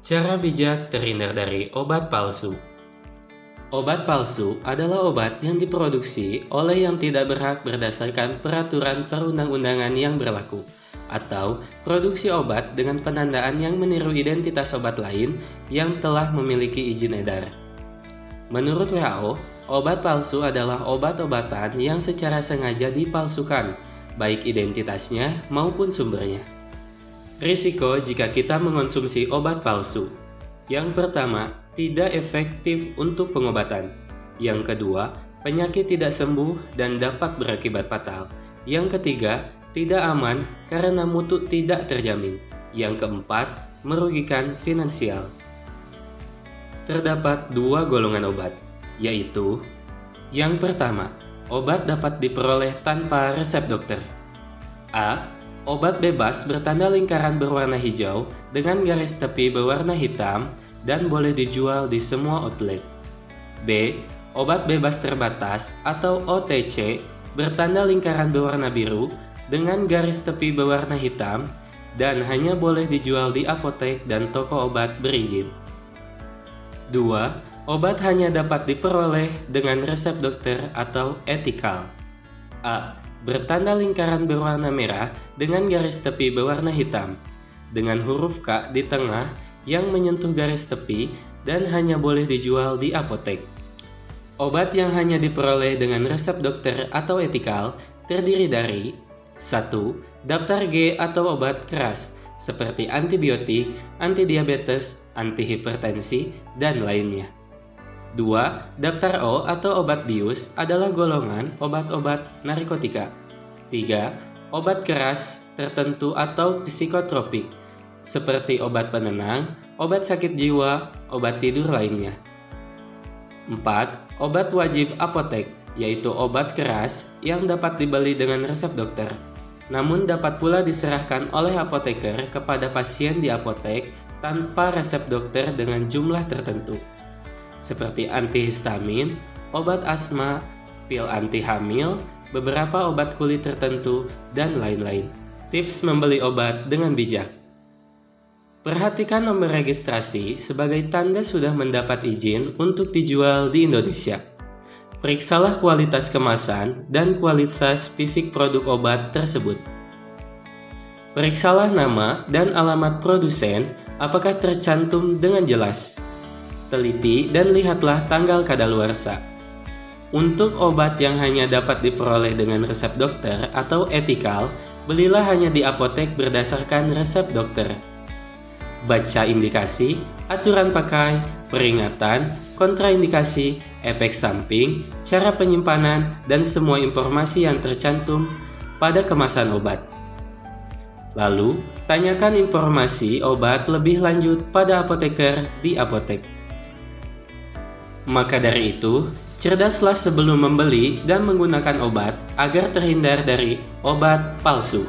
Cara bijak terhindar dari obat palsu. Obat palsu adalah obat yang diproduksi oleh yang tidak berhak berdasarkan peraturan perundang-undangan yang berlaku, atau produksi obat dengan penandaan yang meniru identitas obat lain yang telah memiliki izin edar. Menurut WHO, obat palsu adalah obat-obatan yang secara sengaja dipalsukan, baik identitasnya maupun sumbernya. Risiko jika kita mengonsumsi obat palsu. Yang pertama, tidak efektif untuk pengobatan. Yang kedua, penyakit tidak sembuh dan dapat berakibat fatal. Yang ketiga, tidak aman karena mutu tidak terjamin. Yang keempat, merugikan finansial. Terdapat dua golongan obat, yaitu yang pertama, obat dapat diperoleh tanpa resep dokter. A. Obat bebas bertanda lingkaran berwarna hijau dengan garis tepi berwarna hitam dan boleh dijual di semua outlet. B. Obat bebas terbatas atau OTC bertanda lingkaran berwarna biru dengan garis tepi berwarna hitam dan hanya boleh dijual di apotek dan toko obat berizin. 2. Obat hanya dapat diperoleh dengan resep dokter atau etikal. A. Bertanda lingkaran berwarna merah dengan garis tepi berwarna hitam, dengan huruf K di tengah yang menyentuh garis tepi dan hanya boleh dijual di apotek. Obat yang hanya diperoleh dengan resep dokter atau etikal terdiri dari 1. Daftar G atau obat keras seperti antibiotik, antidiabetes, antihipertensi, dan lainnya. 2. Daftar O atau obat bius adalah golongan obat-obat narkotika. 3. Obat keras tertentu atau psikotropik, seperti obat penenang, obat sakit jiwa, obat tidur lainnya. 4. Obat wajib apotek, yaitu obat keras yang dapat dibeli dengan resep dokter, namun dapat pula diserahkan oleh apoteker kepada pasien di apotek tanpa resep dokter dengan jumlah tertentu, seperti antihistamin, obat asma, pil anti hamil, beberapa obat kulit tertentu, dan lain-lain. Tips membeli obat dengan bijak. Perhatikan nomor registrasi sebagai tanda sudah mendapat izin untuk dijual di Indonesia. Periksalah kualitas kemasan dan kualitas fisik produk obat tersebut. Periksalah nama dan alamat produsen apakah tercantum dengan jelas. Teliti dan lihatlah tanggal kadaluarsa. Untuk obat yang hanya dapat diperoleh dengan resep dokter atau etikal, belilah hanya di apotek berdasarkan resep dokter. Baca indikasi, aturan pakai, peringatan, kontraindikasi, efek samping, cara penyimpanan, dan semua informasi yang tercantum pada kemasan obat. Lalu, tanyakan informasi obat lebih lanjut pada apoteker di apotek. Maka dari itu, cerdaslah sebelum membeli dan menggunakan obat agar terhindar dari obat palsu.